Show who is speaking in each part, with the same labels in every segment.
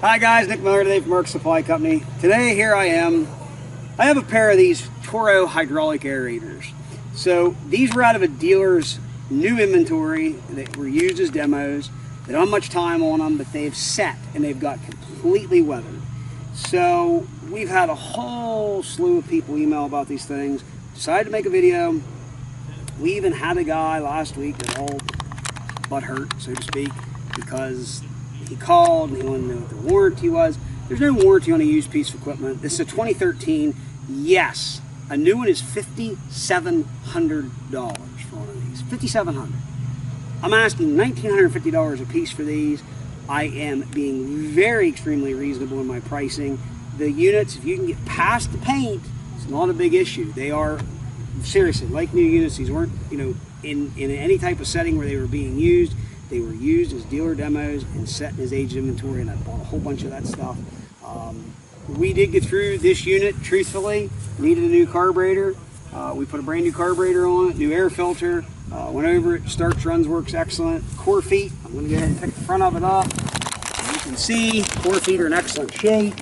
Speaker 1: Hi guys, Nick Miller today from Merck Supply Company. Today here I am. I have a pair of these Toro hydraulic aerators. So these were out of a dealer's new inventory that were used as demos. They don't have much time on them, but they've set and they've got completely weathered. So we've had a whole slew of people email about these things. Decided to make a video. We even had a guy last week that all butt hurt, so to speak, because he called and he wanted to know what the warranty was. There's no warranty on a used piece of equipment. This is a 2013. Yes, a new one is $5,700 for one of these. $5,700. I'm asking $1,950 a piece for these. I am being very extremely reasonable in my pricing. The units, if you can get past the paint, it's not a big issue. They are, seriously, like new units. These weren't, in any type of setting where they were being used. They were used as dealer demos and set in his aged inventory, and I bought a whole bunch of that stuff. We did get through this unit, truthfully. Needed a new carburetor. We put a brand new carburetor on it, new air filter. Went over it, starts, runs, works excellent. Core feet, I'm going to go ahead and pick the front of it up. You can see, core feet are in excellent shape.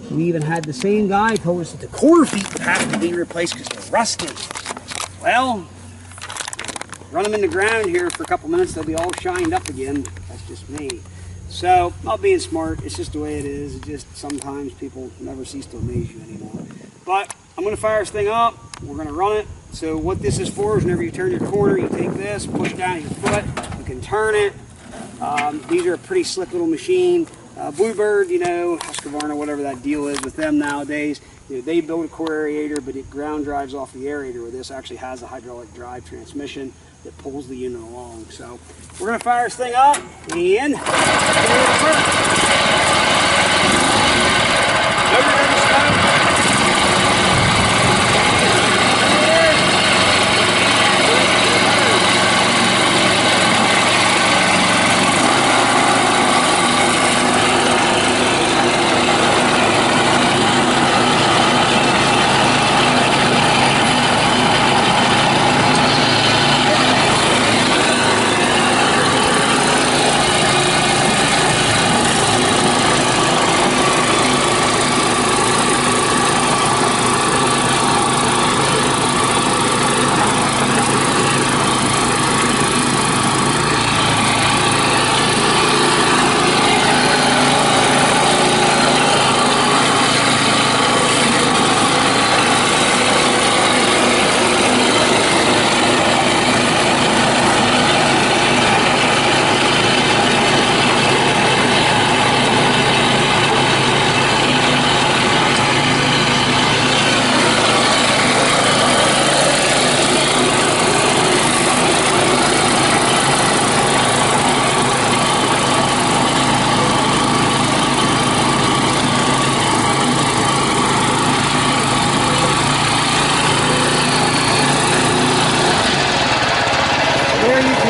Speaker 1: We even had the same guy told us that the core feet would have to be replaced because they're rusted. Well, run them in the ground here for a couple minutes, they'll be all shined up again. That's just me. So, not being smart, it's just the way it is. It just, sometimes people never cease to amaze you anymore. But, I'm going to fire this thing up, we're going to run it. So what this is for is whenever you turn your corner, you take this, push down your foot, you can turn it. These are a pretty slick little machine. Bluebird, Husqvarna, whatever that deal is with them nowadays, they build a core aerator, but it ground drives off the aerator, where this actually has a hydraulic drive transmission that pulls the unit along. So we're going to fire this thing up and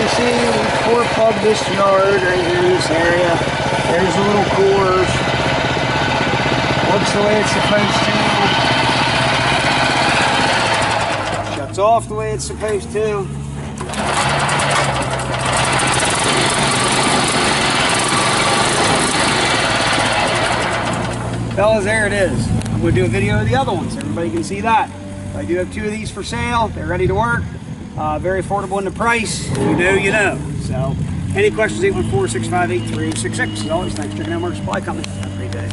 Speaker 1: see we core plug this yard right here in this area. There's the little cores. Works the way it's supposed to. Shuts off the way it's supposed to. Fellas, there it is. I'm going to do a video of the other ones so everybody can see that. I do have two of these for sale. They're ready to work. Very affordable in the price. You know. So, any questions, 814-658-3866. As always, thanks for checking out Merck Supply Company. Have a great day.